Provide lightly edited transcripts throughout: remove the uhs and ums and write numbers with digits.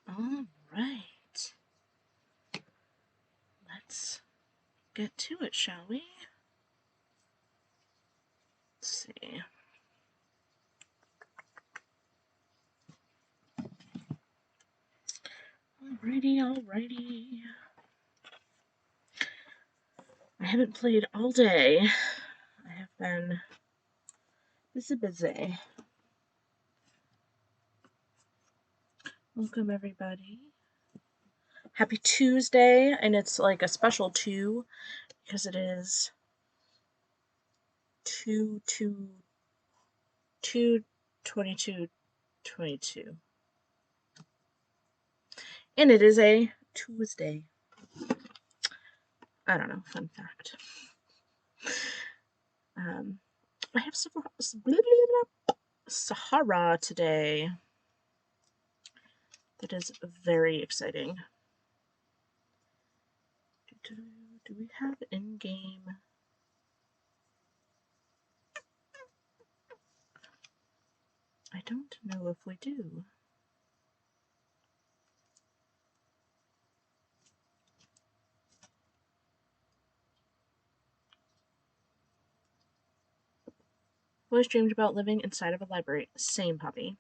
All right. Let's get to it, shall we? Let's see. Alrighty. I haven't played all day. I have been busy. Welcome, everybody. Happy Tuesday, and it's like a special 2 because it is 2/22/22. And it is a Tuesday. I don't know, fun fact. I have Sahara today. That is very exciting. Do we have in-game? I don't know if we do. Always dreamed about living inside of a library. Same hobby.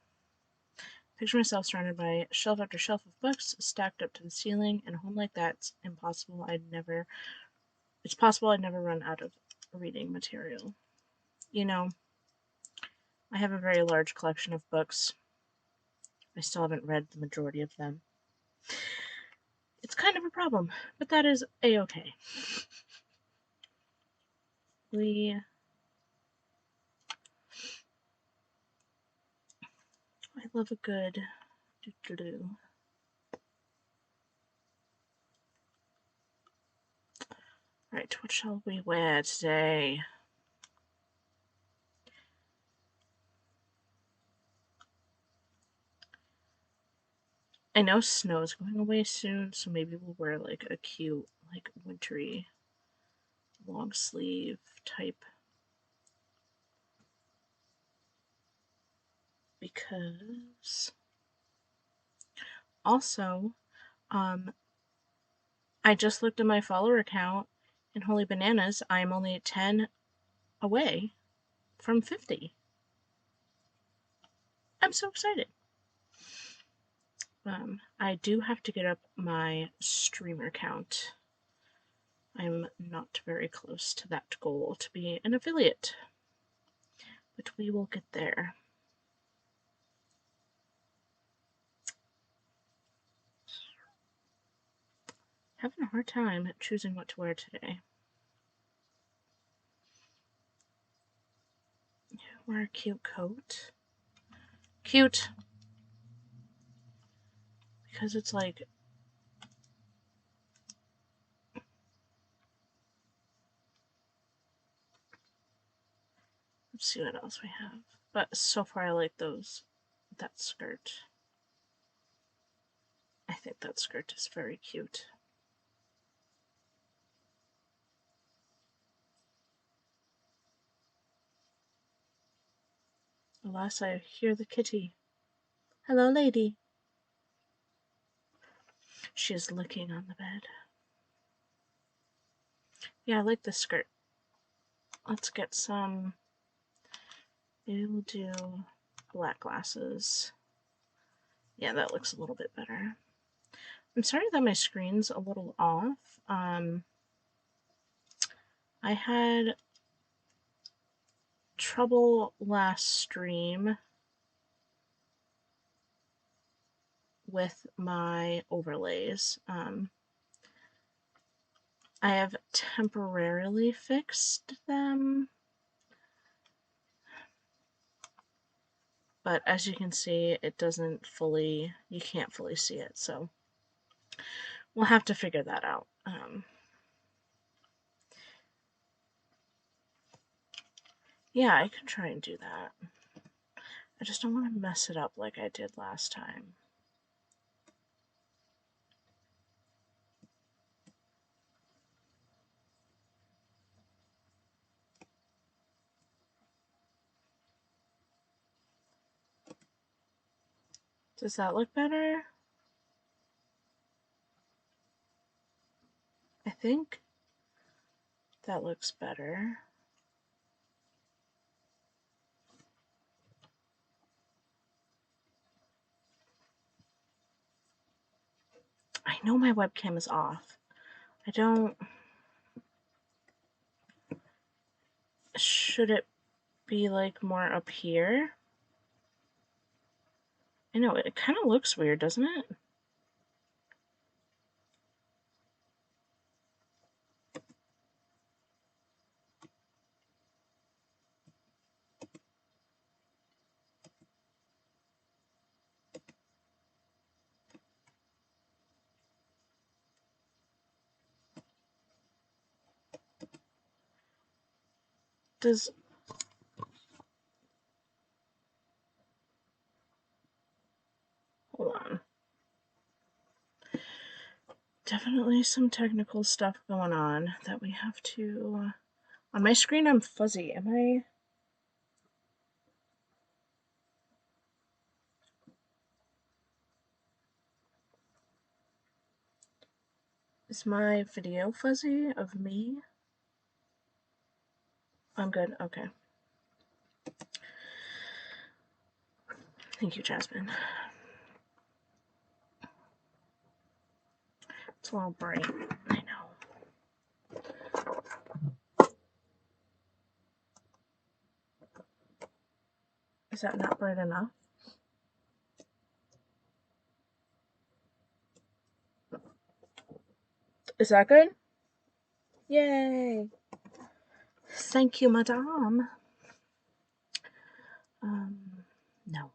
Picture myself surrounded by shelf after shelf of books stacked up to the ceiling. In a home like that, it's possible I'd never run out of reading material. You know, I have a very large collection of books. I still haven't read the majority of them. It's kind of a problem, but that is a-okay. I love a good doo-doo-doo. Alright, what shall we wear today? I know snow is going away soon, so maybe we'll wear like a cute, like wintry, long sleeve type. Because also, I just looked at my follower count, and holy bananas, I'm only 10 away from 50. I'm so excited. I do have to get up my streamer count. I'm not very close to that goal to be an affiliate, but we will get there. Having a hard time choosing what to wear today. Wear a cute coat. Cute. Because it's like... Let's see what else we have. But so far I like that skirt. I think that skirt is very cute. Alas, I hear the kitty. Hello, lady. She is licking on the bed. Yeah, I like this skirt. Let's get some... Maybe we'll do black glasses. Yeah, that looks a little bit better. I'm sorry that my screen's a little off. I had trouble last stream with my overlays. I have temporarily fixed them, but as you can see, it doesn't fully, you can't fully see it, so we'll have to figure that out. Yeah, I can try and do that. I just don't want to mess it up like I did last time. Does that look better? think that looks better. I know my webcam is off. I don't... Should it be like more up here? I know, it kind of looks weird, doesn't it? Does... Hold on. Definitely some technical stuff going on that we have to... On my screen, I'm fuzzy. Am I... Is my video fuzzy of me? I'm good. Okay. Thank you, Jasmine. It's a little bright. I know. Is that not bright enough? Is that good? Yay! Thank you, madame. No. No.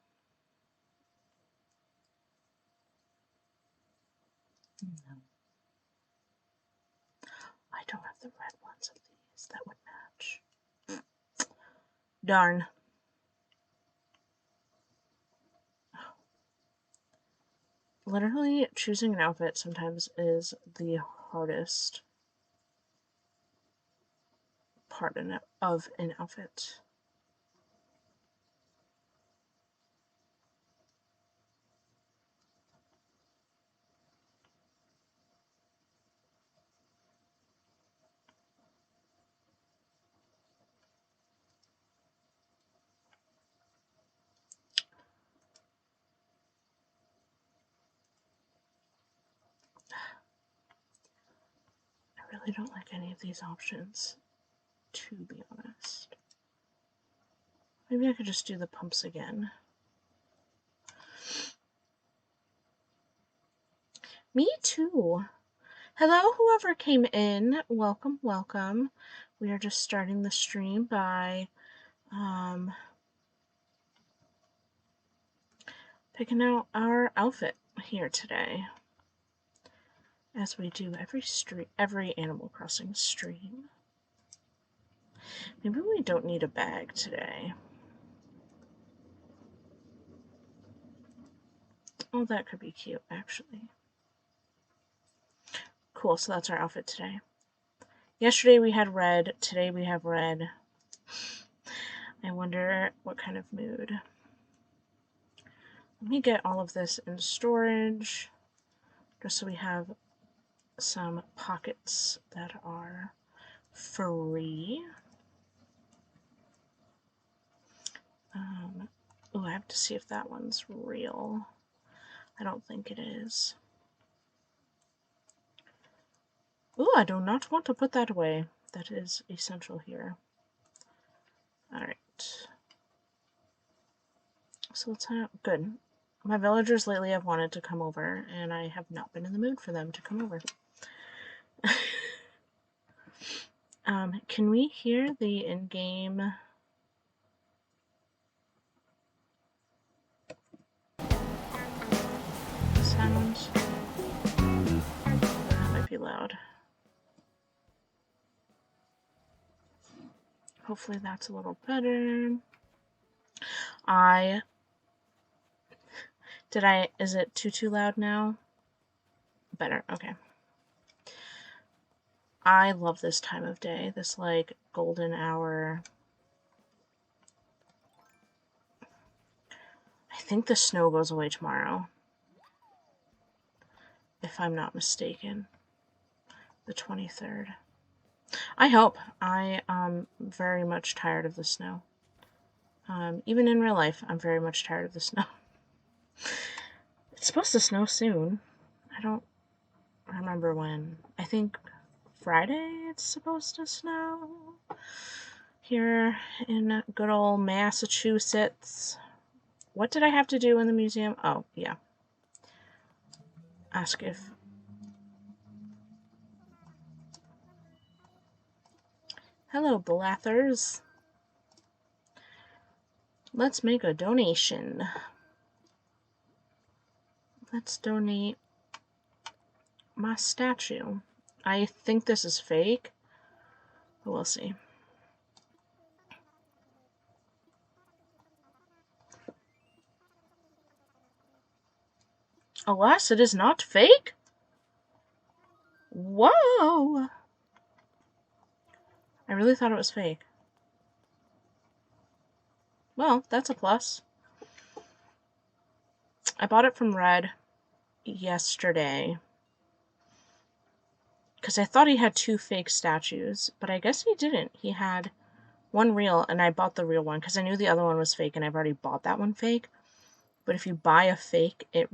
I don't have the red ones of these that would match. Darn. Literally, choosing an outfit sometimes is the hardest part of an outfit. I really don't like any of these options, to be honest. Maybe I could just do the pumps again. Me too. Hello, whoever came in. Welcome, welcome. We are just starting the stream by picking out our outfit here today, as we do every Animal Crossing stream. Maybe we don't need a bag today. Oh, that could be cute, actually. Cool, so that's our outfit today. Yesterday we had red, today we have red. I wonder what kind of mood. Let me get all of this in storage, just so we have some pockets that are free. Oh, I have to see if that one's real. I don't think it is. Oh, I do not want to put that away. That is essential here. Alright. So let's hang out. Good. My villagers lately have wanted to come over, and I have not been in the mood for them to come over. Can we hear the in-game sounds? That might be loud. Hopefully that's a little better. Is it too loud now? Better, okay. I love this time of day, this like golden hour. I think the snow goes away tomorrow, if I'm not mistaken. The 23rd. I hope. I am very much tired of the snow. Even in real life, I'm very much tired of the snow. It's supposed to snow soon. I don't remember when. I think Friday it's supposed to snow here in good old Massachusetts. What did I have to do in the museum? Oh, yeah. Ask if... Hello, Blathers. Let's make a donation. Let's donate my statue. I think this is fake, but we'll see. Alas, it is not fake? Whoa! I really thought it was fake. Well, that's a plus. I bought it from Red yesterday because I thought he had 2 fake statues, but I guess he didn't. He had one real, and I bought the real one because I knew the other one was fake, and I've already bought that one fake. But if you buy a fake, it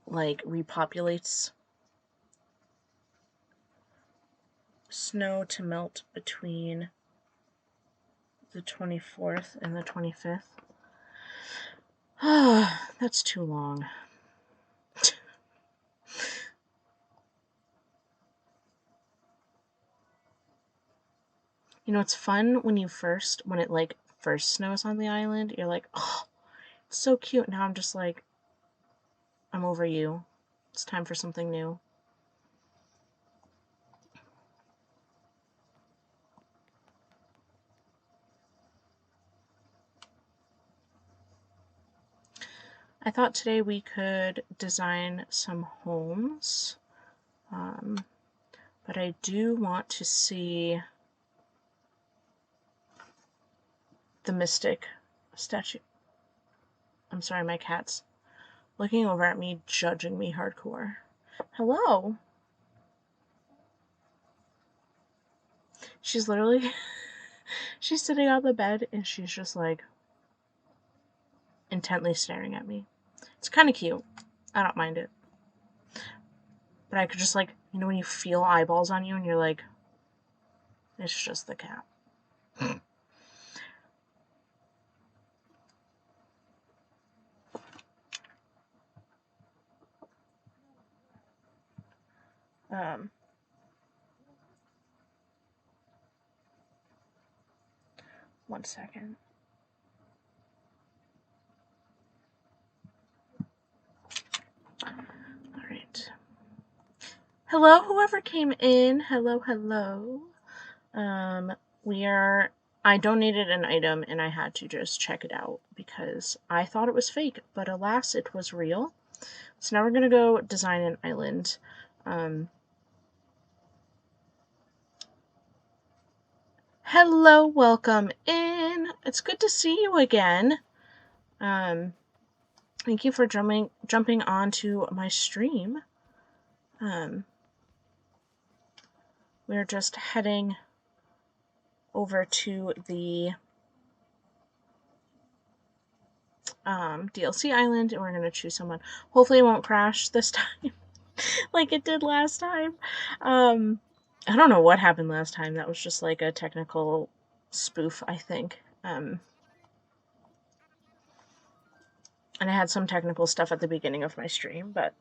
repopulates snow to melt between the 24th and the 25th. That's too long. You know, it's fun when it first snows on the island. You're like, oh, it's so cute. Now I'm just like, I'm over you. It's time for something new. I thought today we could design some homes, but I do want to see the Mystic statue. I'm sorry, my cat's looking over at me, judging me hardcore. Hello. She's literally, she's sitting on the bed and she's just like intently staring at me. It's kind of cute. I don't mind it. But I could just like, you know when you feel eyeballs on you and you're like, it's just the cat. One second. All right. Hello, whoever came in. Hello, hello. I donated an item and I had to just check it out because I thought it was fake, but alas, it was real. So now we're gonna go design an island. Hello, welcome in. It's good to see you again. Thank you for jumping onto my stream. We're just heading over to the DLC island and we're gonna choose someone. Hopefully it won't crash this time like it did last time. I don't know what happened last time. That was just like a technical spoof, I think. And I had some technical stuff at the beginning of my stream, but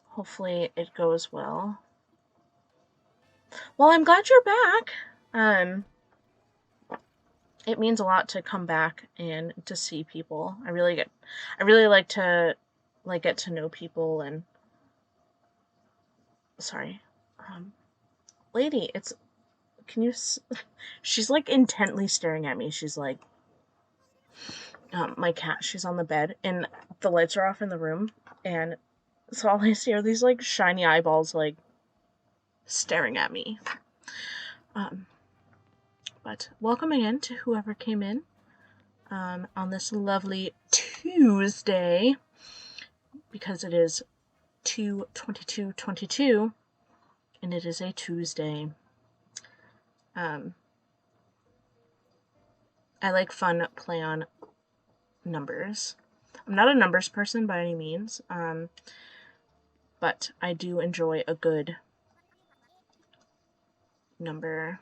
hopefully it goes well. Well, I'm glad you're back. It means a lot to come back and to see people. I really like to get to know people and sorry. Lady, can you she's like intently staring at me. She's like my cat, she's on the bed and the lights are off in the room and so all I see are these like shiny eyeballs like staring at me. But welcome again to whoever came in on this lovely Tuesday. because it is 2/22/22 and it is a Tuesday. I like fun play on numbers. I'm not a numbers person by any means, but I do enjoy a good number.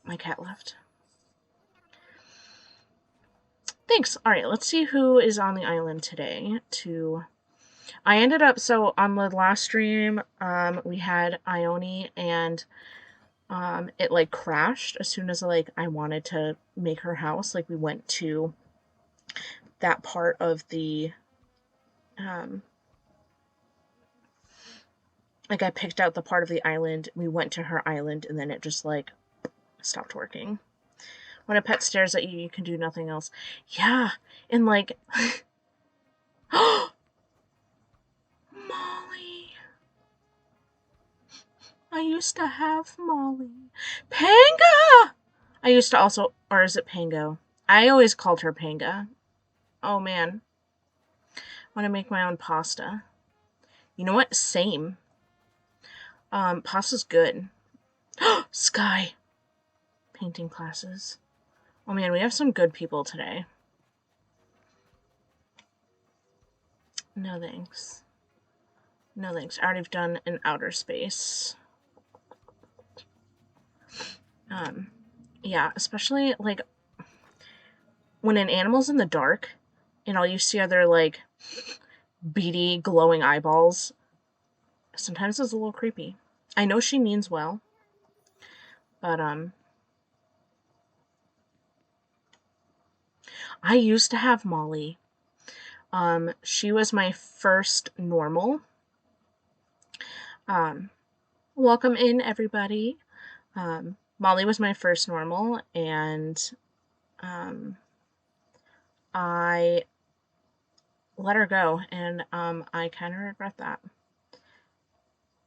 My cat left. Thanks. All right, let's see who is on the island today. I ended up, so on the last stream, we had Ione, and it like crashed as soon as like I wanted to make her house. Like we went to that part of the like I picked out the part of the island, we went to her island, and then it just like stopped working. When a pet stares at you, you can do nothing else. Yeah, and like Molly. I used to have Molly. Panga! I used to also, or is it Pango? I always called her Panga. Oh man. I want to make my own pasta. You know what? Same. Pasta's good. Sky. Painting classes. Oh man, we have some good people today. No thanks. No thanks. I already have done an outer space. Yeah, especially like when an animal's in the dark and all you see are their like beady glowing eyeballs, sometimes it's a little creepy. I know she means well, but I used to have Molly. She was my first normal. Welcome in, everybody. Molly was my first normal, and I let her go, and I kind of regret that.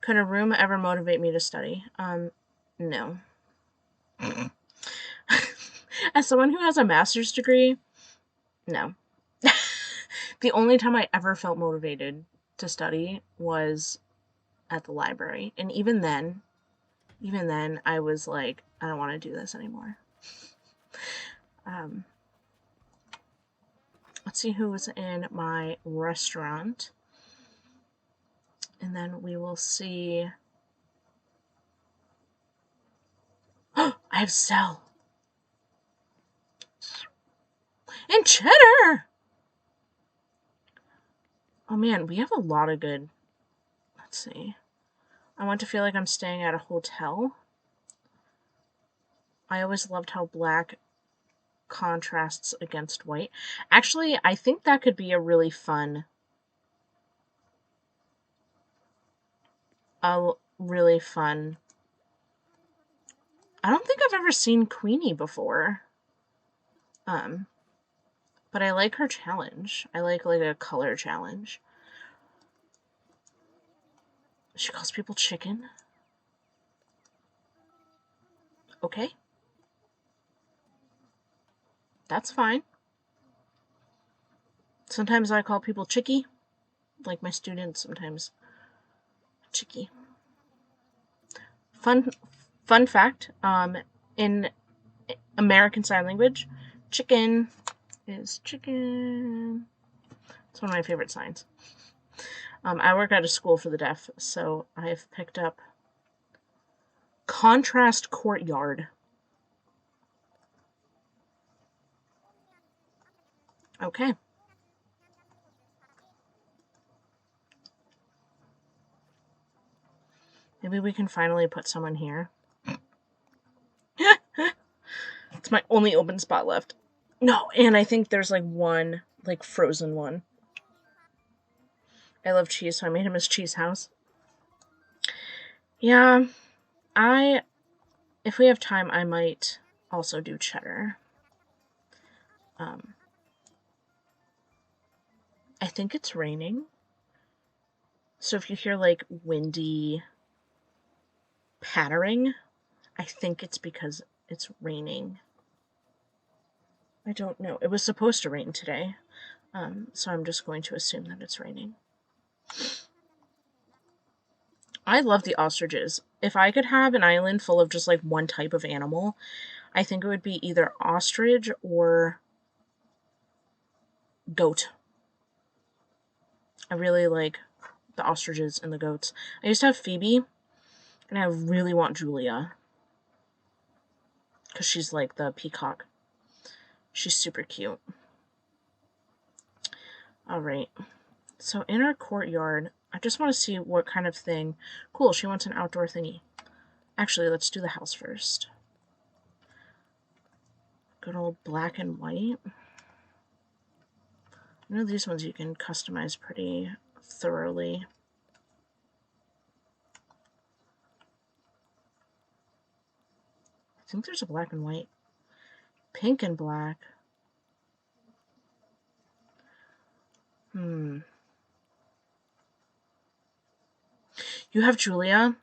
Could a room ever motivate me to study? No. As someone who has a master's degree, no. The only time I ever felt motivated to study was at the library, and even then I was like, I don't want to do this anymore. Let's see who's in my restaurant, and then we will see. I have Cell and Cheddar. Oh man, we have a lot of good. Let's see. I want to feel like I'm staying at a hotel. I always loved how black contrasts against white. Actually, I think that could be a really fun. I don't think I've ever seen Queenie before. But I like her challenge. I like a color challenge. She calls people chicken. Okay. That's fine. Sometimes I call people chickie. Like my students sometimes. Chickie. Fun fact, in American Sign Language, chicken is chicken. It's one of my favorite signs. I work at a school for the deaf, so I've picked up contrast courtyard. Okay. Maybe we can finally put someone here. It's my only open spot left. No, and I think there's like one, like frozen one. I love cheese, so I made him his cheese house. Yeah, if we have time, I might also do cheddar. I think it's raining. So if you hear like windy pattering, I think it's because it's raining. I don't know. It was supposed to rain today, so I'm just going to assume that it's raining. I love the ostriches. If I could have an island full of just like one type of animal, I think it would be either ostrich or goat. I really like the ostriches and the goats. I used to have Phoebe, and I really want Julia. Because she's like the peacock. She's super cute. Alright. So in our courtyard, I just want to see what kind of thing. Cool, she wants an outdoor thingy. Actually, let's do the house first. Good old black and white. I know these ones you can customize pretty thoroughly. I think there's a black and white. Pink and black. You have Julia?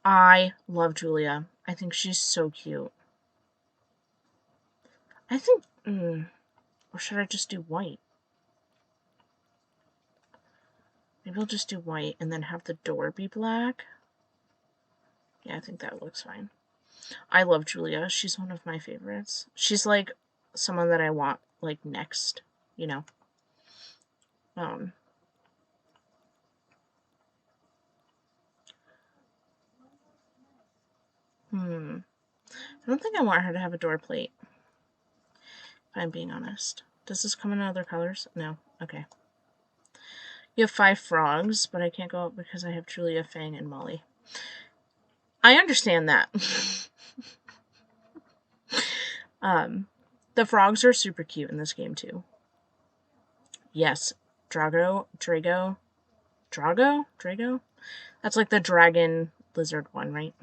I love Julia. I think she's so cute. I think... or should I just do white? Maybe I'll just do white and then have the door be black. Yeah, I think that looks fine. I love Julia. She's one of my favorites. She's like someone that I want like next, you know. I don't think I want her to have a door plate. If I'm being honest. Does this come in other colors? No. Okay. You have 5 frogs, but I can't go up because I have Julia, Fang, and Molly. I understand that. The frogs are super cute in this game too. Yes, Drago. That's like the dragon lizard one, right?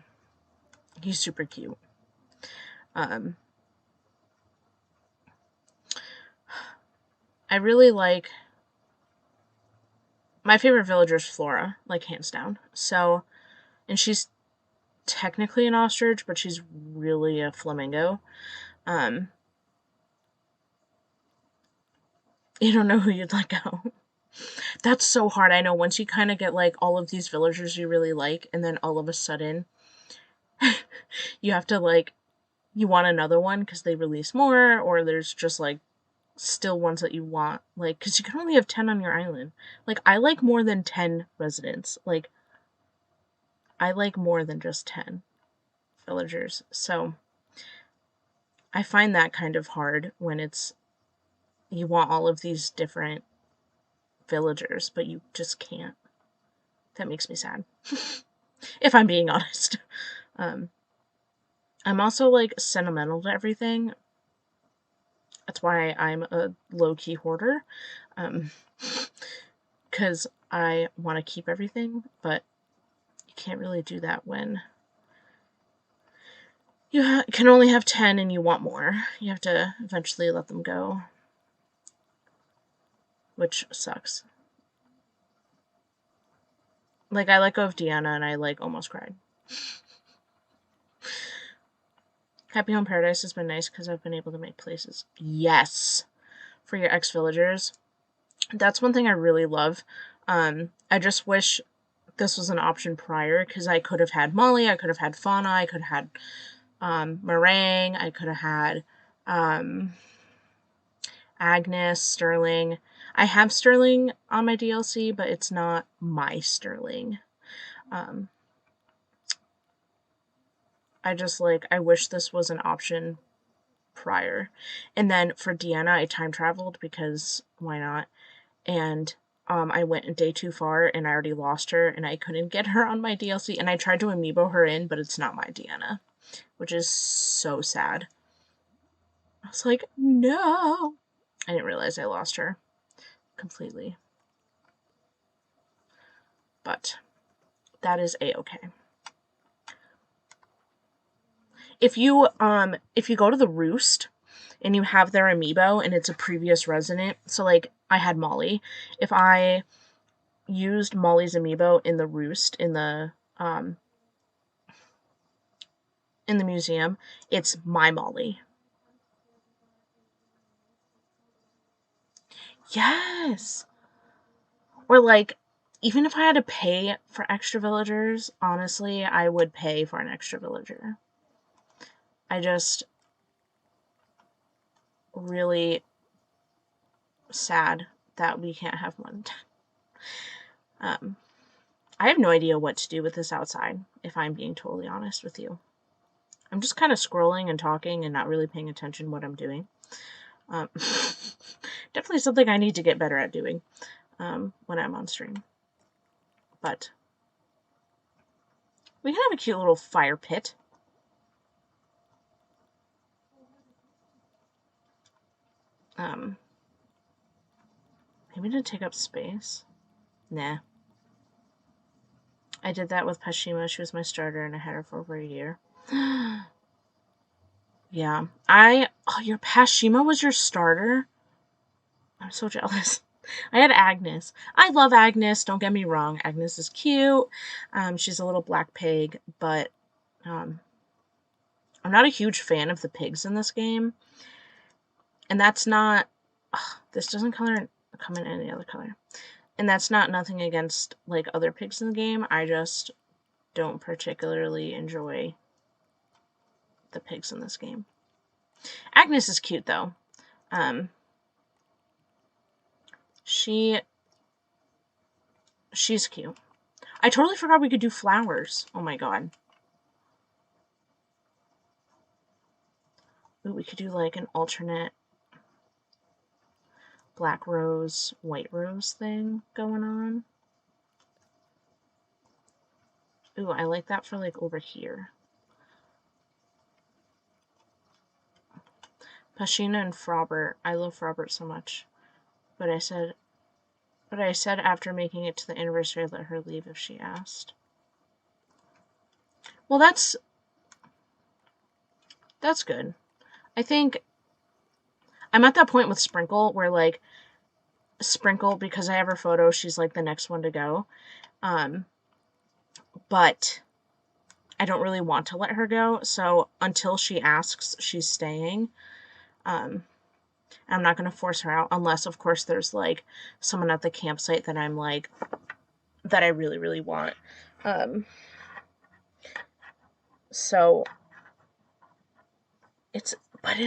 He's super cute. I really like... My favorite villager is Flora, like hands down. So, and she's technically an ostrich, but she's really a flamingo. You don't know who you'd let go. That's so hard. I know, once you kind of get like all of these villagers you really like, and then all of a sudden you have to like, you want another one because they release more, or there's just like still ones that you want, like, because you can only have 10 on your island. Like, I like more than 10 residents. Like, I like more than just 10 villagers. So I find that kind of hard when it's, you want all of these different villagers, but you just can't. That makes me sad. If I'm being honest. I'm also like sentimental to everything. That's why I'm a low-key hoarder. Because I want to keep everything, but you can't really do that when you can only have 10 and you want more. You have to eventually let them go, which sucks. Like, I let go of Deanna and I like almost cried. Happy Home Paradise has been nice because I've been able to make places. Yes! For your ex-villagers. That's one thing I really love. I just wish this was an option prior, because I could have had Molly, I could have had Fauna, I could have had Meringue, I could have had Agnes, Sterling. I have Sterling on my DLC, but it's not my Sterling. I just like, I wish this was an option prior. And then for Deanna, I time traveled because why not? And I went a day too far and I already lost her and I couldn't get her on my DLC, and I tried to amiibo her in, but it's not my Deanna, which is so sad. I was like, no! I didn't realize I lost her completely. But that is a-okay. If you go to the Roost and you have their amiibo and it's a previous resident, so like I had Molly, if I used Molly's amiibo in the Roost in the museum, it's my Molly. Yes! Or, like, even if I had to pay for extra villagers, honestly, I would pay for an extra villager. I just really sad that we can't have more than 10. I have no idea what to do with this outside, if I'm being totally honest with you. I'm just kind of scrolling and talking and not really paying attention to what I'm doing. Definitely something I need to get better at doing when I'm on stream. But we can have a cute little fire pit. Maybe to take up space. Nah. I did that with Pashima. She was my starter and I had her for over a year. Yeah. Your Pashima was your starter? I'm so jealous. I had Agnes. I love Agnes, don't get me wrong. Agnes is cute. She's a little black pig, but I'm not a huge fan of the pigs in this game. And that's not... this doesn't come in any other color. And that's not nothing against, like, other pigs in the game. I just don't particularly enjoy the pigs in this game. Agnes is cute, though. She's cute. I totally forgot we could do flowers. Oh my god. Ooh, we could do, like, an alternate black rose, white rose thing going on. Ooh, I like that for, like, over here. Pashina and Frobert. I love Frobert so much. But I said after making it to the anniversary, I'd let her leave if she asked. Well, that's good. I think I'm at that point with Sprinkle where, like, Sprinkle, because I have her photo, she's, like, the next one to go. But I don't really want to let her go, so until she asks, she's staying. I'm not going to force her out, unless, of course, there's, like, someone at the campsite that I'm, like, that I really, really want. So, it's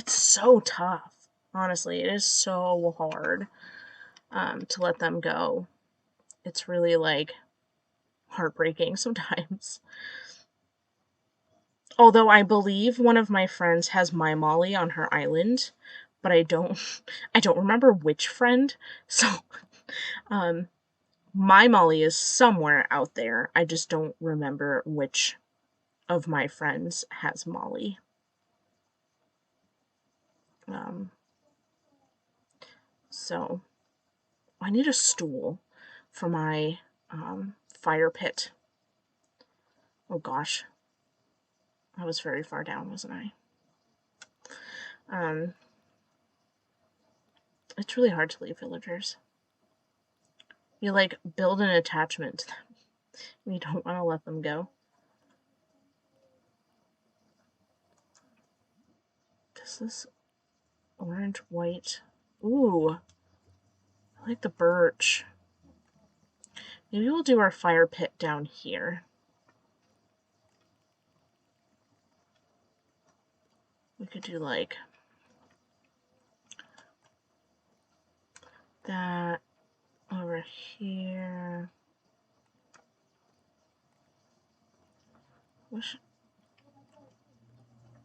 so tough. Honestly, it is so hard to let them go. It's really, like, heartbreaking sometimes. Although I believe one of my friends has my Molly on her island, but I don't remember which friend. So, my Molly is somewhere out there. I just don't remember which of my friends has Molly. So, I need a stool for my fire pit. Oh gosh. I was very far down, wasn't I? It's really hard to leave villagers. You, like, build an attachment to them. You don't want to let them go. Does this orange, white... Ooh. I like the birch. Maybe we'll do our fire pit down here. We could do, like, that over here.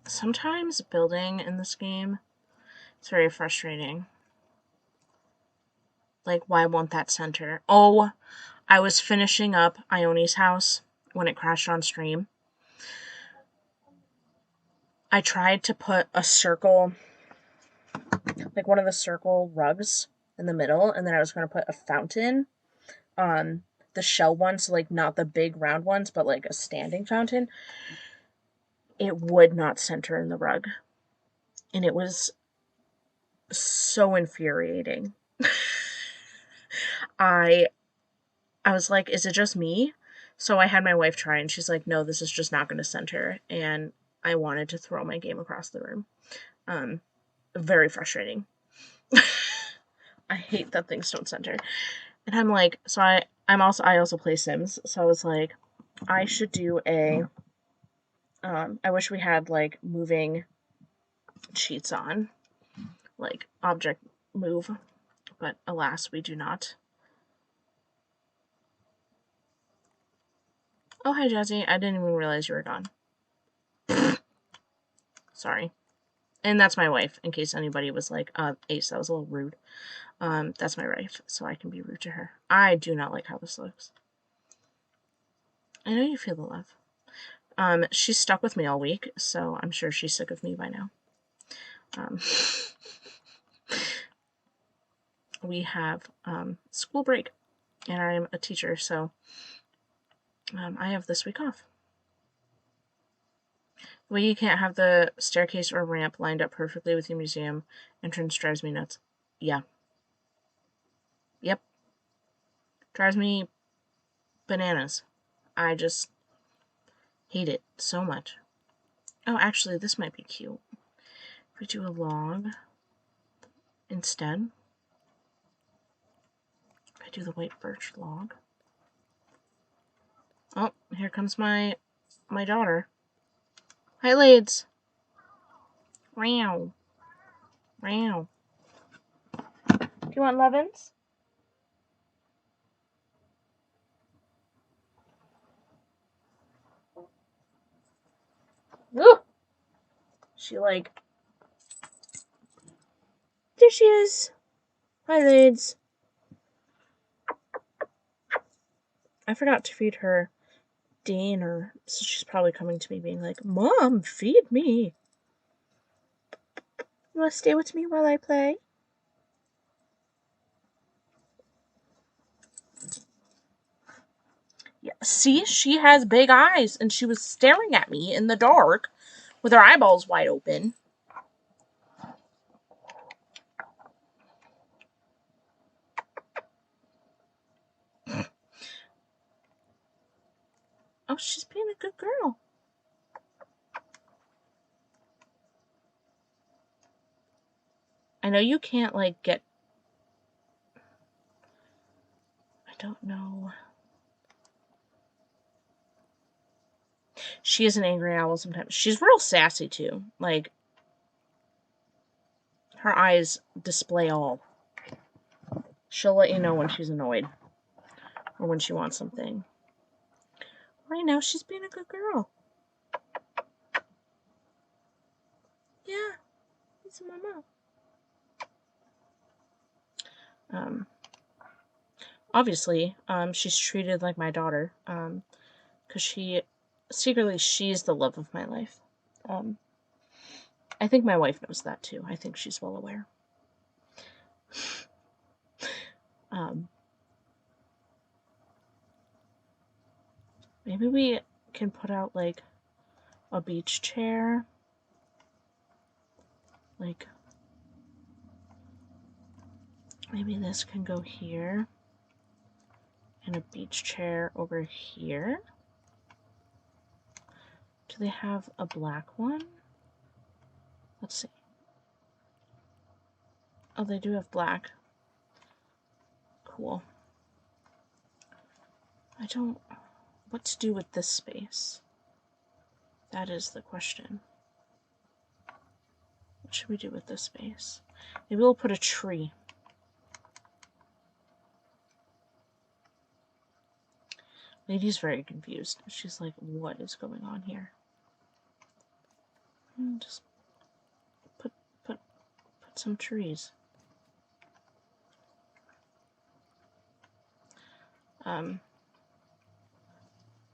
Sometimes building in this game, it's very frustrating. Like, why won't that center? Oh, I was finishing up Ione's house when it crashed on stream. I tried to put a circle, like one of the circle rugs in the middle, and then I was going to put a fountain on the shell one, so, like, not the big round ones, but, like, a standing fountain. It would not center in the rug. And it was so infuriating. I was like, is it just me? So I had my wife try, and she's like, no, this is just not going to center. And I wanted to throw my game across the room. Very frustrating. I hate that things don't center. And I'm like, so I also play Sims, so I was like, I should do a, I wish we had, like, moving cheats on, like, object move, but alas, we do not. Oh, hi, Jazzy. I didn't even realize you were gone. Sorry. And that's my wife, in case anybody was like, Ace, that was a little rude. That's my wife, so I can be rude to her. I do not like how this looks. I know you feel the love. She's stuck with me all week, so I'm sure she's sick of me by now. We have school break, and I'm a teacher, so I have this week off. The way you can't have the staircase or ramp lined up perfectly with your museum entrance drives me nuts. Yeah. Yep. Drives me bananas. I just hate it so much. Oh, actually, this might be cute. If we do a log instead. I do the white birch log. Oh, here comes my daughter. Hi, Lades. Meow. Meow. Do you want Levins? Ooh! She like... There she is. Hi, Lades. I forgot to feed her dinner, so she's probably coming to me being like, Mom, feed me. You want to stay with me while I play? Yeah. See, she has big eyes, and she was staring at me in the dark with her eyeballs wide open. Oh, she's being a good girl. I know you can't, like, get... I don't know. She is an angry owl sometimes. She's real sassy, too. Like, her eyes display all. She'll let you know when she's annoyed. Or when she wants something. Right now, she's being a good girl. Yeah. It's mama. Obviously, she's treated like my daughter. Because secretly, she's the love of my life. I think my wife knows that, too. I think she's well aware. Maybe we can put out, like, a beach chair. Like, maybe this can go here. And a beach chair over here. Do they have a black one? Let's see. Oh, they do have black. Cool. I don't... What to do with this space? That is the question. What should we do with this space? Maybe we'll put a tree. Lady's very confused. She's like, what is going on here? Just put some trees.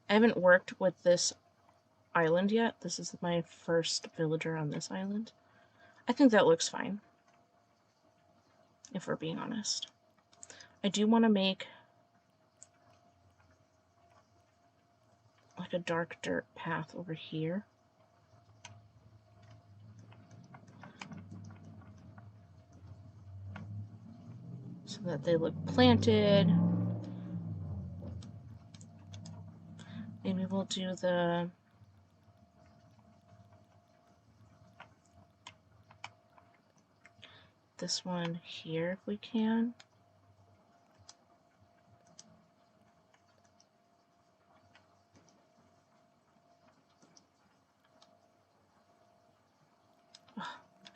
I haven't worked with this island yet. This is my first villager on this island. I think that looks fine, if we're being honest. I do want to make like a dark dirt path over here. So that they look planted. Maybe we'll do the... this one here if we can. Ugh,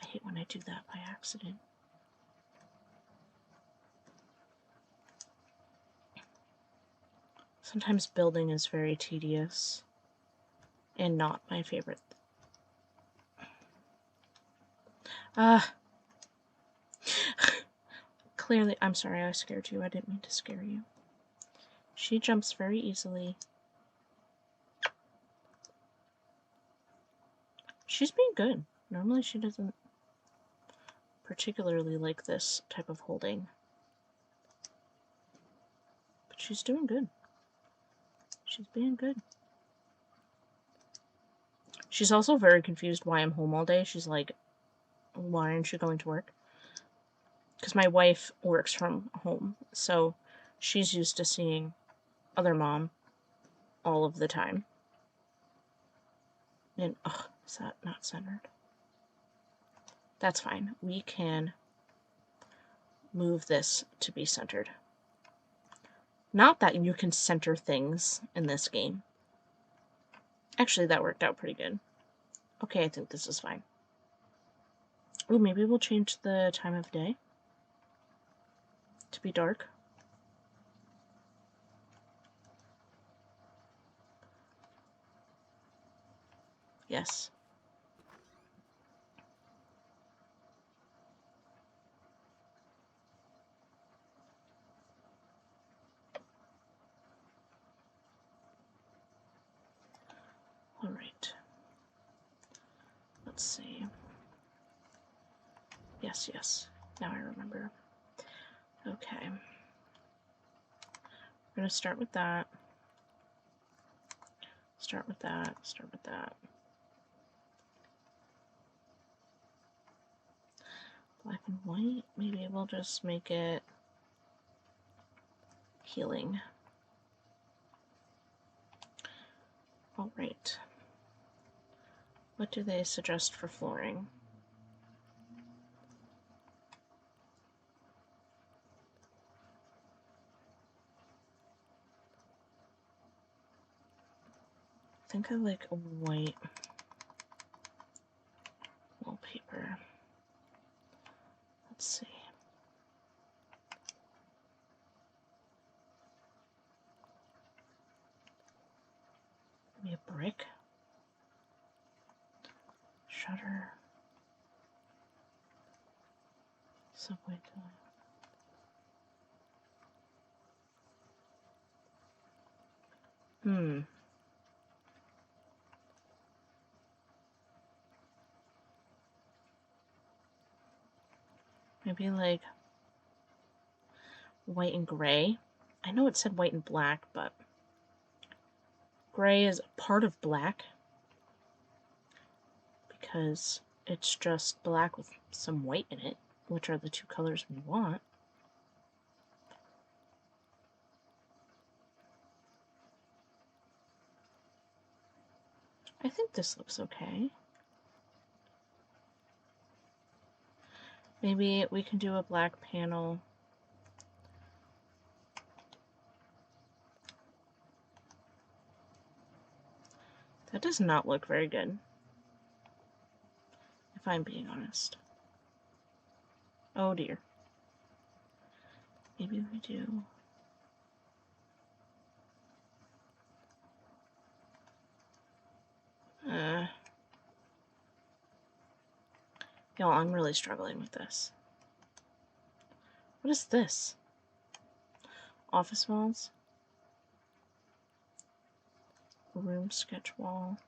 I hate when I do that by accident. Sometimes building is very tedious and not my favorite. Clearly, I'm sorry I scared you. I didn't mean to scare you. She jumps very easily. She's being good. Normally she doesn't particularly like this type of holding. But she's doing good. She's being good. She's also very confused why I'm home all day. She's like, why aren't you going to work? Because my wife works from home, so she's used to seeing other mom all of the time. And, ugh, is that not centered? That's fine. We can move this to be centered. Not that you can center things in this game. Actually, that worked out pretty good. Okay, I think this is fine. Oh, maybe we'll change the time of day to be dark. Yes. All right. Let's see. Yes, yes. Now I remember. Okay. We're going to start with that. Start with that. Start with that. Black and white. Maybe we'll just make it healing. All right. What do they suggest for flooring? I think I like a white wallpaper. Let's see. Maybe a brick. Shutter. Subway tile. Maybe like white and gray. I know it said white and black, but gray is part of black because it's just black with some white in it, which are the two colors we want. I think this looks okay. Maybe we can do a black panel. That does not look very good, if I'm being honest. Oh dear. Maybe we do. Y'all, I'm really struggling with this. What is this? Office walls? Room sketch wall.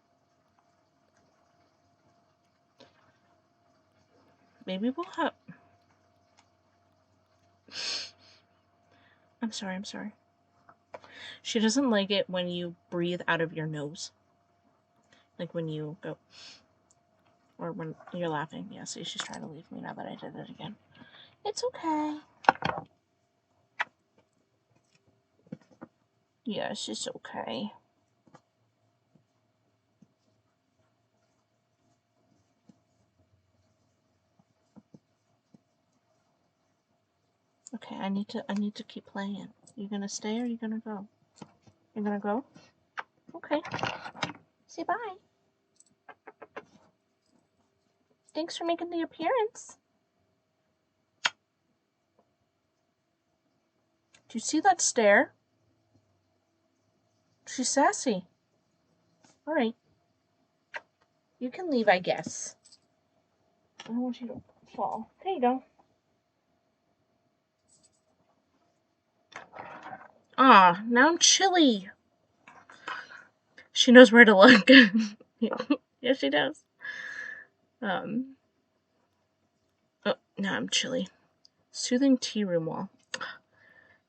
Maybe we'll have... I'm sorry. She doesn't like it when you breathe out of your nose. Like when you go... Or when you're laughing. Yeah, see, she's trying to leave me now that I did it again. It's okay. Yes, it's okay. Okay, I need to keep playing. You gonna stay or are you gonna go? You're gonna go? Okay. Say bye. Thanks for making the appearance. Do you see that stare? She's sassy. All right. You can leave, I guess. I don't want you to fall. There you go. Ah, now I'm chilly. She knows where to look. Yeah, she does. Oh, now I'm chilly. Soothing tea room wall.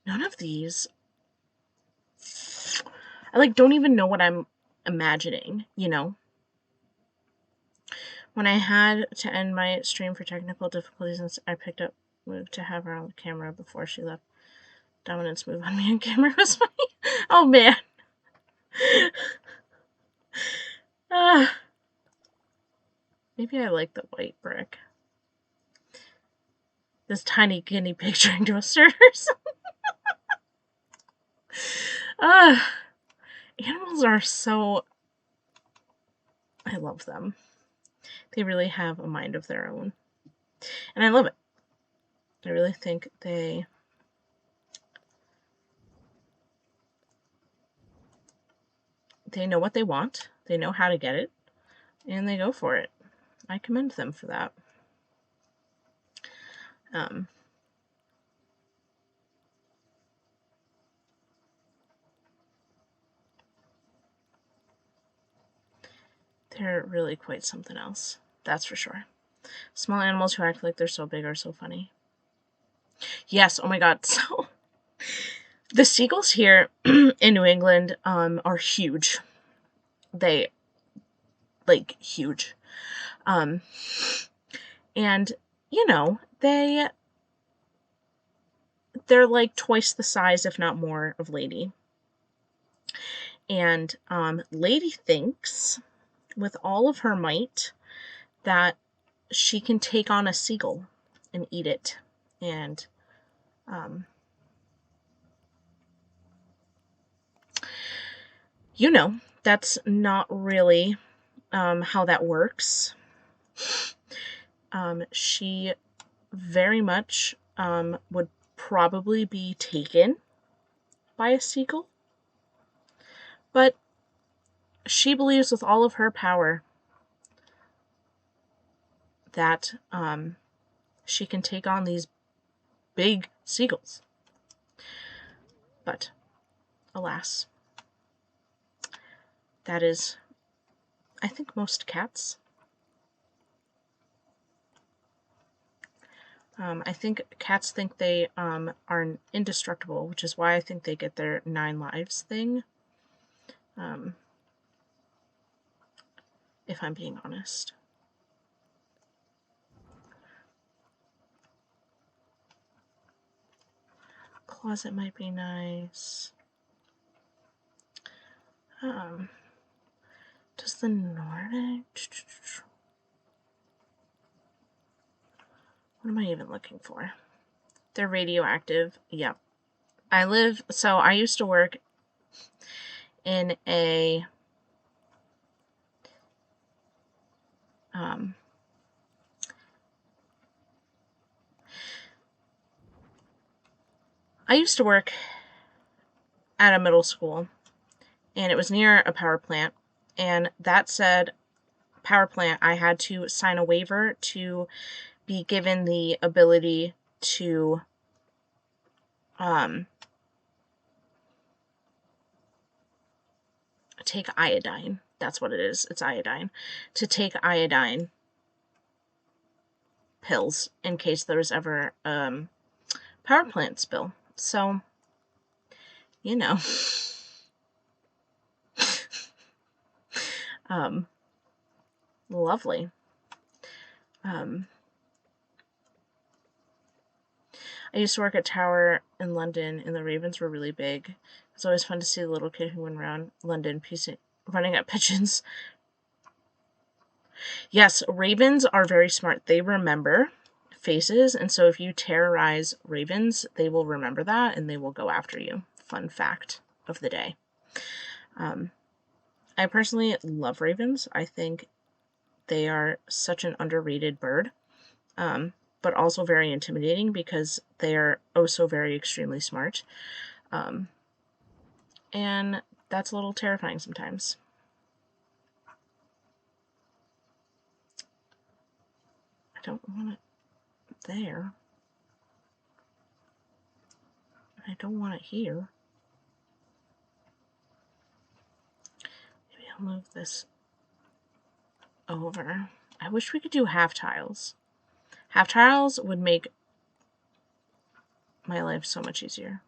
None of these. I don't even know what I'm imagining, you know? When I had to end my stream for technical difficulties, I picked up moved to have her on the camera before she left. Dominance move on me on camera was funny. Oh man. Maybe I like the white brick. This tiny guinea pig trying to assert herself. Animals are so... I love them. They really have a mind of their own. And I love it. I really think they know what they want, they know how to get it, and they go for it. I commend them for that. They're really quite something else. That's for sure. Small animals who act like they're so big are so funny. Yes, oh my god. So, the seagulls here in New England are huge. They, huge. And, you know, they're like twice the size, if not more, of Lady. And Lady thinks, with all of her might, that she can take on a seagull and eat it. And you know, that's not really how that works. She very much would probably be taken by a seagull. But she believes with all of her power that she can take on these big seagulls. But, alas, that is, I think, most cats. I think cats think they are indestructible, which is why I think they get their 9 lives thing. If I'm being honest. Closet might be nice. Does the Nordic... What am I even looking for? They're radioactive. Yep. I used to work in a... I used to work at a middle school, and it was near a power plant, and that said, power plant, I had to sign a waiver to be given the ability to take iodine. That's what it is. It's iodine. To take iodine pills in case there was ever power plant spill. So, you know. Lovely. I used to work at Tower in London, and the ravens were really big. It's always fun to see the little kid who went around London running at pigeons. Yes, ravens are very smart. They remember faces, and so if you terrorize ravens, they will remember that and they will go after you. Fun fact of the day. I personally love ravens. I think they are such an underrated bird, but also very intimidating because they are oh so very extremely smart. And that's a little terrifying sometimes. I don't want it there. I don't want it here. Maybe I'll move this over. I wish we could do half tiles. Half tiles would make my life so much easier.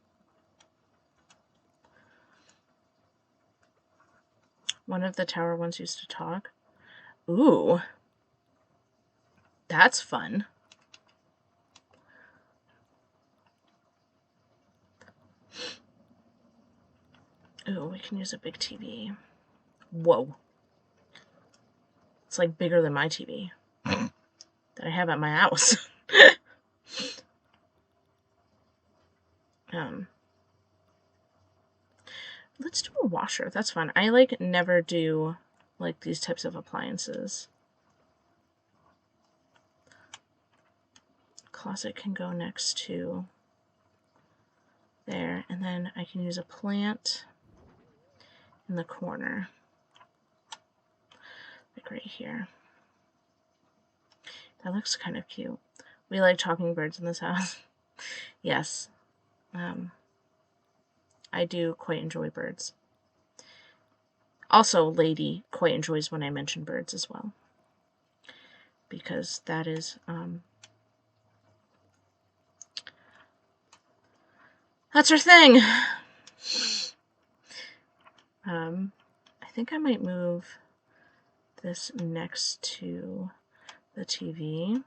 One of the tower ones used to talk. Ooh. That's fun. Ooh, we can use a big TV. Whoa. It's like bigger than my TV that I have at my house. Let's do a washer. That's fun. I like never do like these types of appliances. Closet can go next to there, and then I can use a plant in the corner, like right here. That looks kind of cute. We like talking birds in this house. Yes. I do quite enjoy birds. Also, Lady quite enjoys when I mention birds as well, because that is that's her thing. I think I might move this next to the TV.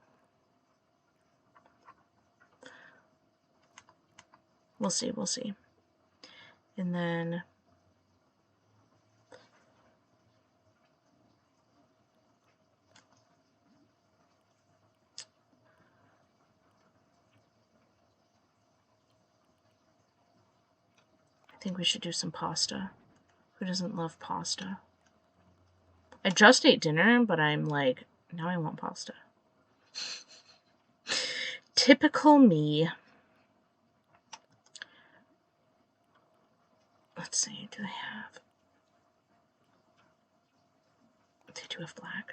We'll see, we'll see. And then I think we should do some pasta. Who doesn't love pasta? I just ate dinner, but I'm like, now I want pasta. Typical me. Let's see, do they have... They do have black.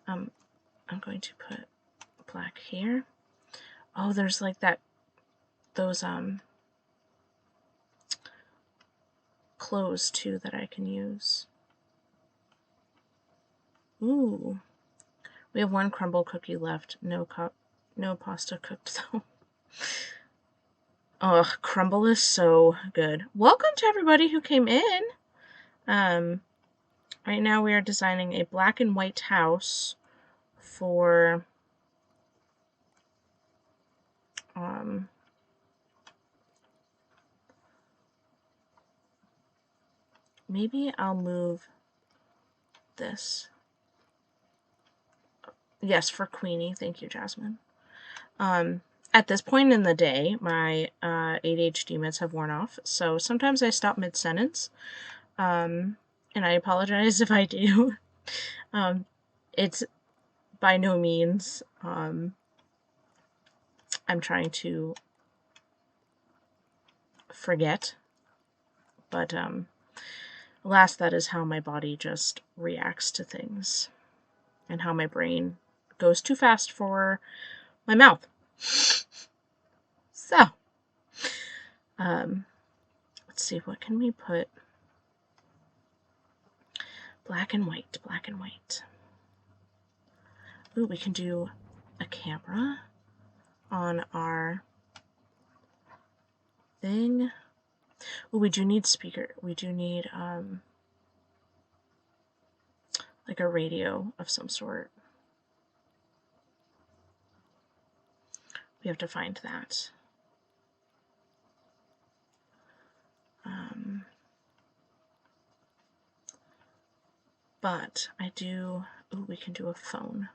I'm going to put black here. Oh, there's like those clothes too that I can use. Ooh. We have one crumble cookie left. No pasta cooked though. Oh, crumble is so good. Welcome to everybody who came in. Right now we are designing a black and white house for maybe I'll move this. Yes, for Queenie. Thank you, Jasmine. At this point in the day, my ADHD meds have worn off, so sometimes I stop mid-sentence, and I apologize if I do. It's by no means, I'm trying to forget, but alas, that is how my body just reacts to things, and how my brain goes too fast for my mouth. So, let's see, what can we put? Black and white, black and white. Ooh, we can do a camera on our thing. Ooh, we do need speaker. We do need, like a radio of some sort. We have to find that. But I do... Ooh, we can do a phone.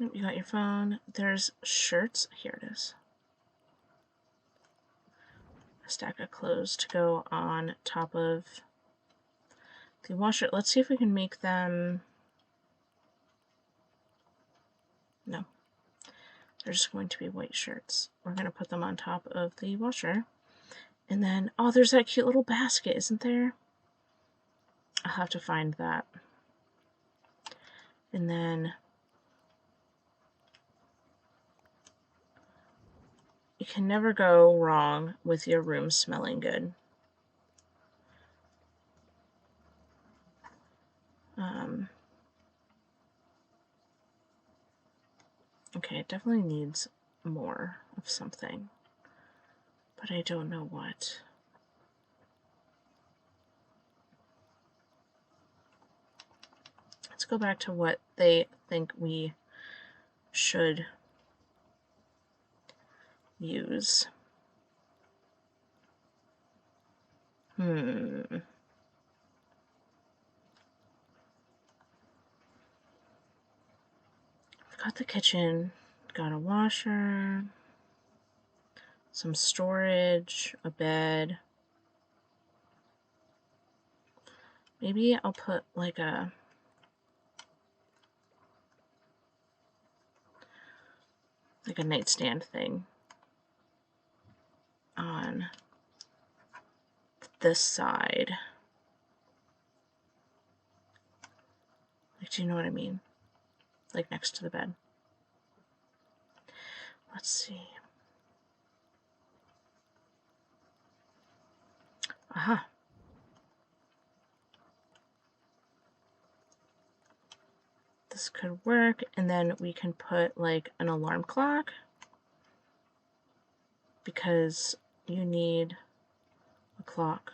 Oh, you got your phone. There's shirts. Here it is. A stack of clothes to go on top of the washer. Let's see if we can make them... No. They're just going to be white shirts. We're going to put them on top of the washer. And then, oh, there's that cute little basket, isn't there? I'll have to find that. And then you can never go wrong with your room smelling good. Okay, it definitely needs more of something, but I don't know what. Let's go back to what they think we should use. We've got the kitchen, got a washer, some storage, a bed. Maybe I'll put like a nightstand thing on this side. Like, do you know what I mean? Like next to the bed. Let's see. Aha. This could work, and then we can put like an alarm clock, because you need a clock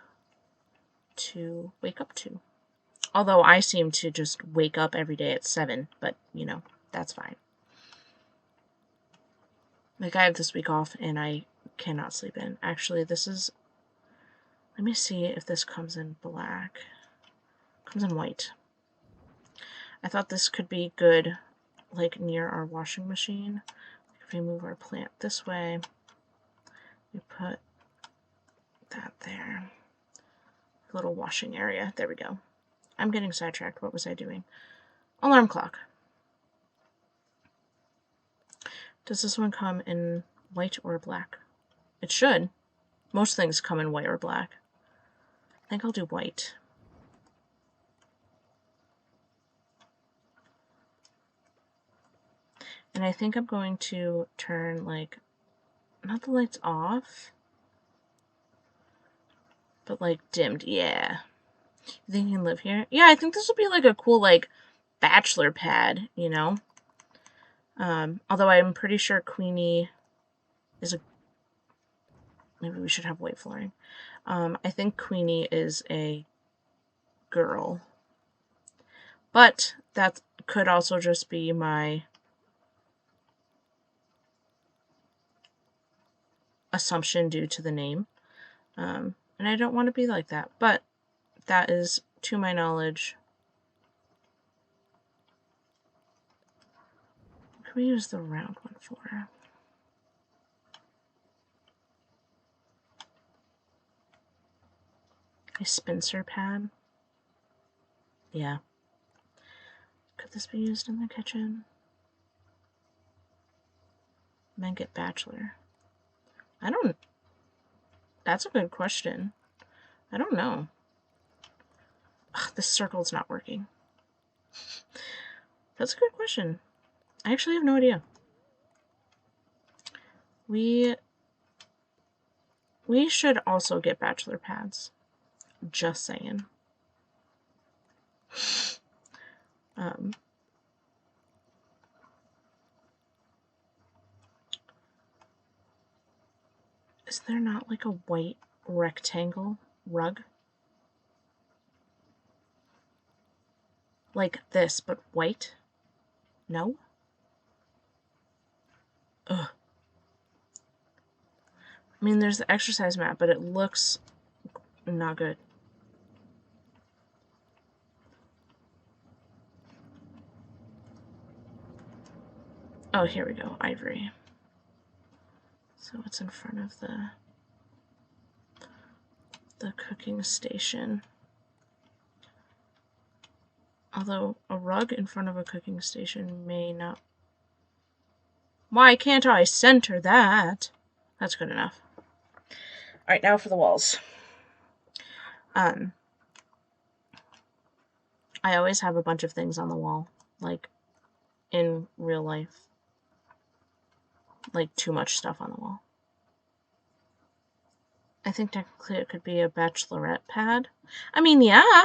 to wake up to. Although I seem to just wake up every day at 7, but you know, that's fine. Like, I have this week off and I cannot sleep in. Actually, this is... Let me see if this comes in black. It comes in white. I thought this could be good, like, near our washing machine. If we move our plant this way, we put that there. A little washing area. There we go. I'm getting sidetracked. What was I doing? Alarm clock. Does this one come in white or black? It should. Most things come in white or black. I think I'll do white. And I think I'm going to turn, like, not the lights off, but, like, dimmed. Yeah. You think you can live here? Yeah, I think this would be, like, a cool, like, bachelor pad, you know? Although I'm pretty sure Queenie is a... Maybe we should have white flooring. I think Queenie is a girl. But that could also just be my assumption due to the name. And I don't want to be like that. But that is, to my knowledge... What can we use the round one for? A Spencer pad? Yeah. Could this be used in the kitchen? Make it bachelor. I don't... That's a good question. I don't know. Ugh, this circle's not working. That's a good question. I actually have no idea. We should also get bachelor pads. Just saying. Is there not like a white rectangle rug? Like this, but white? No? Ugh. I mean, there's the exercise mat, but it looks not good. Oh, here we go. Ivory. So it's in front of the cooking station. Although a rug in front of a cooking station may not... Why can't I center that? That's good enough. Alright, now for the walls. I always have a bunch of things on the wall. Like, in real life. Like, too much stuff on the wall. I think technically it could be a bachelorette pad. I mean, yeah.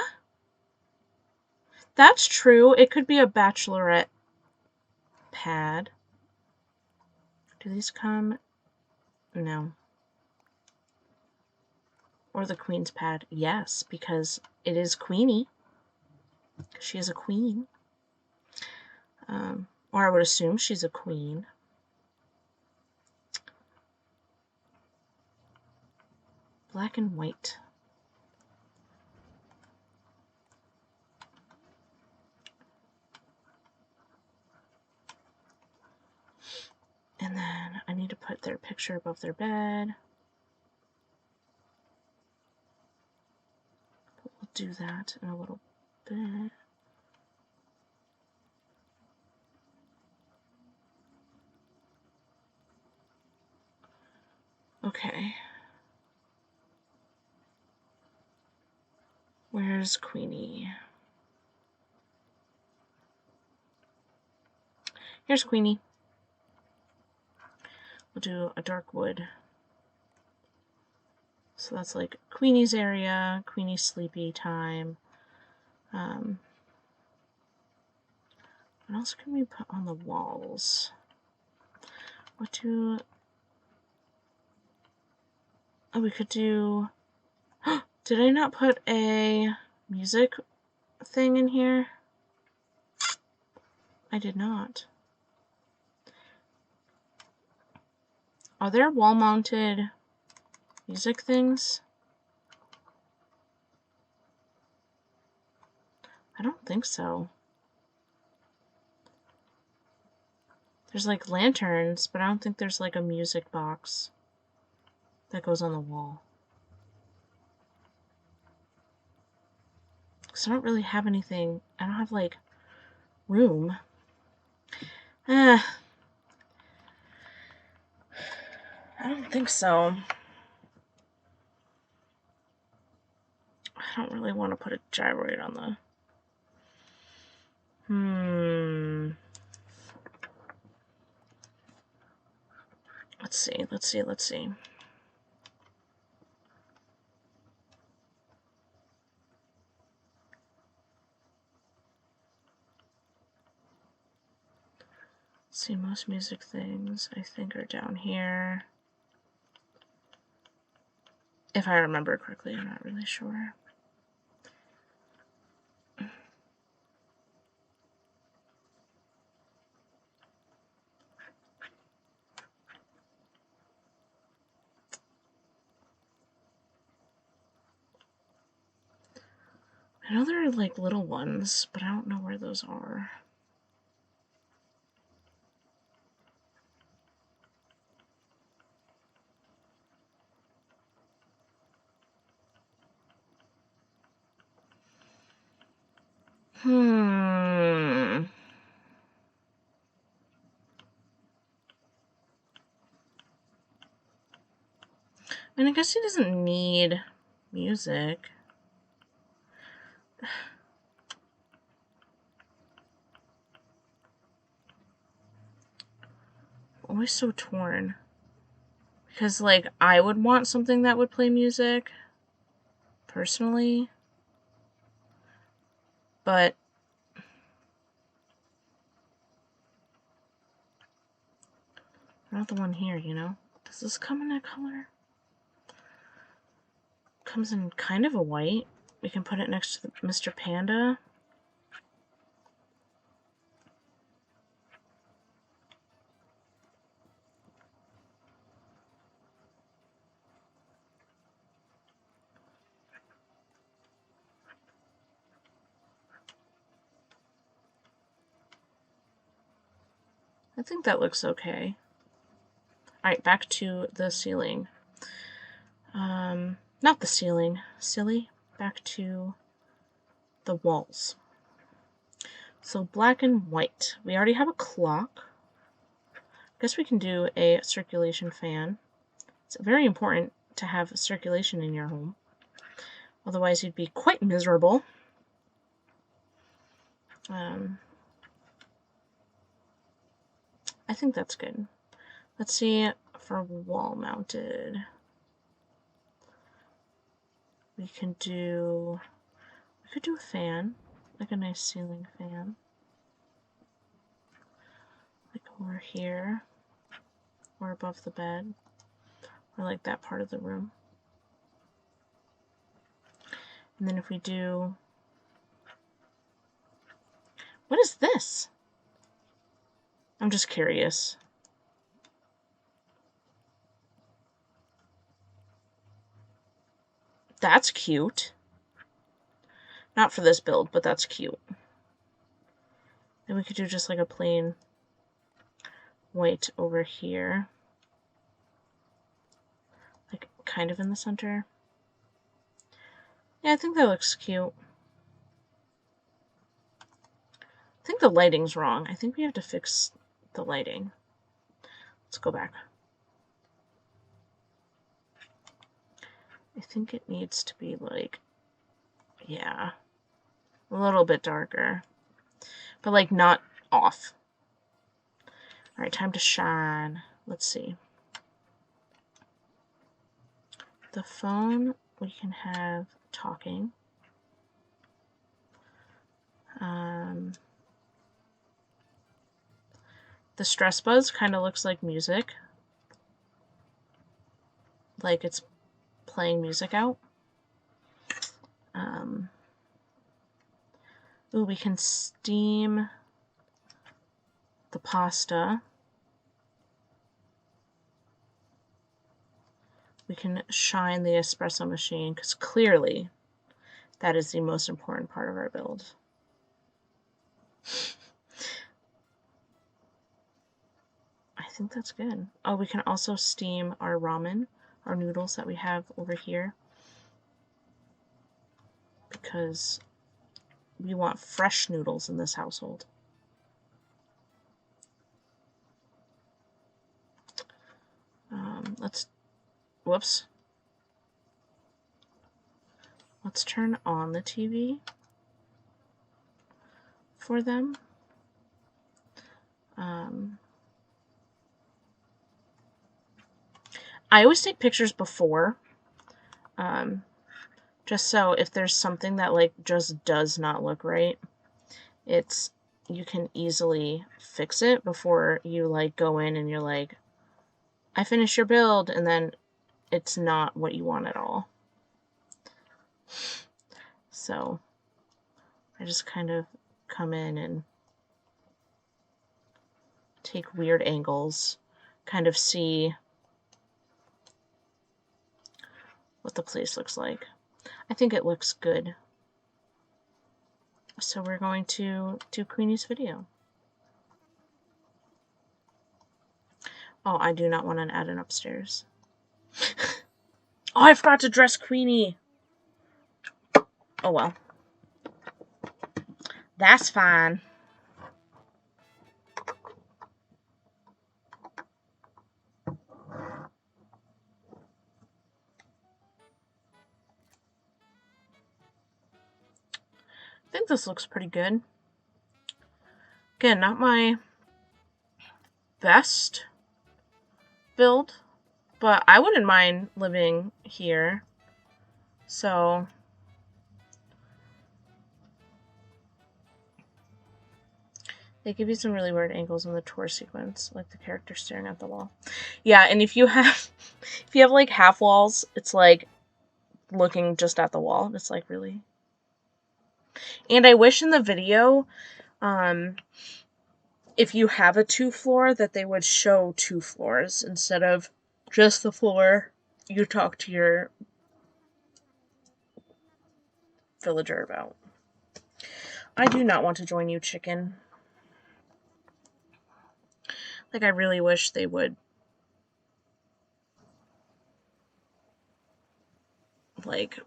That's true. It could be a bachelorette pad. Do these come? No. Or the queen's pad? Yes, because it is Queenie. She is a queen. Or I would assume she's a queen. Black and white. And then I need to put their picture above their bed. But we'll do that in a little bit. Okay. Where's Queenie? Here's Queenie. We'll do a dark wood. So that's like Queenie's area, Queenie's sleepy time. What else can we put on the walls? What do... Oh, we could do... Did I not put a music thing in here? I did not. Are there wall-mounted music things? I don't think so. There's like lanterns, but I don't think there's like a music box that goes on the wall. Because I don't really have anything. I don't have like room. I don't think so. I don't really want to put a gyroid on the... Let's see. See, most music things I think are down here. If I remember correctly, I'm not really sure. I know there are like little ones, but I don't know where those are. And I guess he doesn't need music. Always so torn. Because, like, I would want something that would play music, personally. But not the one here, you know? Does this come in that color? Comes in kind of a white. We can put it next to the Mr. Panda. I think that looks okay. Alright, back to the ceiling. Not the ceiling. Silly. Back to the walls. So black and white. We already have a clock. I guess we can do a circulation fan. It's very important to have circulation in your home. Otherwise you'd be quite miserable. I think that's good. Let's see for wall mounted. We could do a fan, like a nice ceiling fan. Like over here, or above the bed, or like that part of the room. And then if we do, what is this? I'm just curious. That's cute. Not for this build, but that's cute. And we could do just like a plain white over here. Like kind of in the center. Yeah, I think that looks cute. I think the lighting's wrong. I think we have to fix the lighting. Let's go back. I think it needs to be like, yeah, a little bit darker, but like not off. All right, time to shine. Let's see. The phone, we can have talking. The stress buzz kind of looks like music. Like it's playing music out. Ooh, we can steam the pasta. We can shine the espresso machine, because clearly that is the most important part of our build. I think that's good. Oh, we can also steam our ramen, our noodles that we have over here, because we want fresh noodles in this household. Let's turn on the TV for them. I always take pictures before, just so if there's something that like just does not look right, you can easily fix it before you like go in and you're like, I finished your build, and then it's not what you want at all. So I just kind of come in and take weird angles, kind of see what the place looks like. I think it looks good. So we're going to do Queenie's video. Oh, I do not want to add an upstairs. Oh, I forgot to dress Queenie. Oh well. That's fine. I think this looks pretty good. Again, not my best build, but I wouldn't mind living here. So they give you some really weird angles in the tour sequence, like the character staring at the wall. Yeah, and if you have like half walls, it's like looking just at the wall. It's like, really? And I wish in the video, if you have a 2-floor, that they would show 2 floors instead of just the floor you talk to your villager about. I do not want to join you, chicken. Like, I really wish they would, like,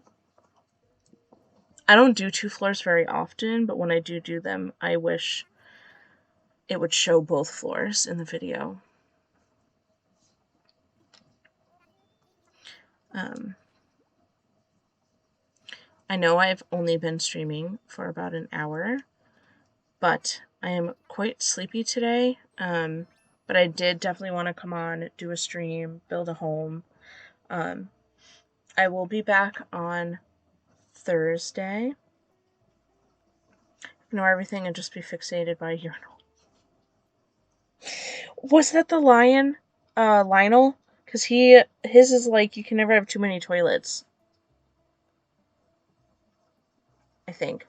I don't do 2 floors very often, but when I do them, I wish it would show both floors in the video. I know I've only been streaming for about an hour, but I am quite sleepy today. But I did definitely want to come on, do a stream, build a home. I will be back on Thursday. Ignore everything and just be fixated by a urinal. Was that the lion? Lionel? Because his is like, you can never have too many toilets. I think.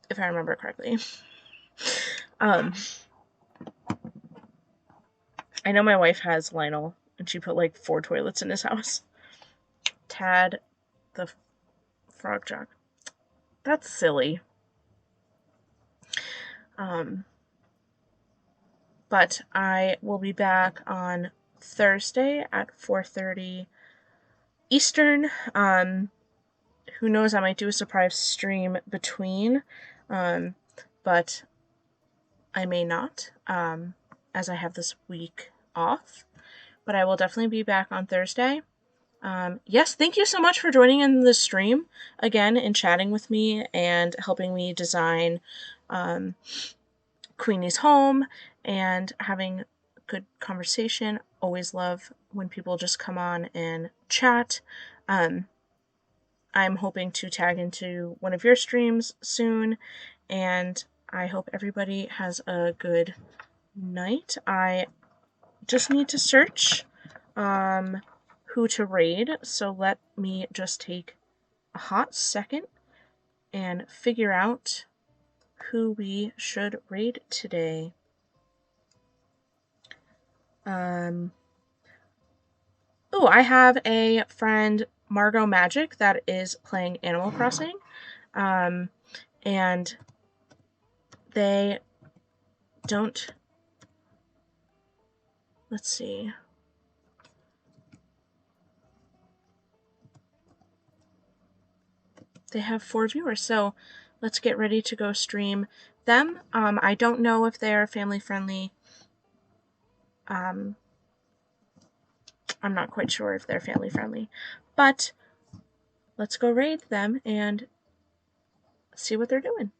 If I remember correctly. I know my wife has Lionel, and she put like 4 toilets in his house. Tad the frog jock. That's silly. But I will be back on Thursday at 4:30 Eastern. Who knows, I might do a surprise stream between, but I may not, as I have this week off. But I will definitely be back on Thursday. Yes, thank you so much for joining in the stream again and chatting with me and helping me design Queenie's home and having good conversation. Always love when people just come on and chat. I'm hoping to tag into one of your streams soon, and I hope everybody has a good night. I just need to search who to raid, so let me just take a hot second and figure out who we should raid today. Oh, I have a friend, Margot Magic, that is playing Animal Crossing. And they don't... Let's see. They have 4 viewers, so let's get ready to go stream them. I don't know if they're family friendly. I'm not quite sure if they're family friendly, but let's go raid them and see what they're doing.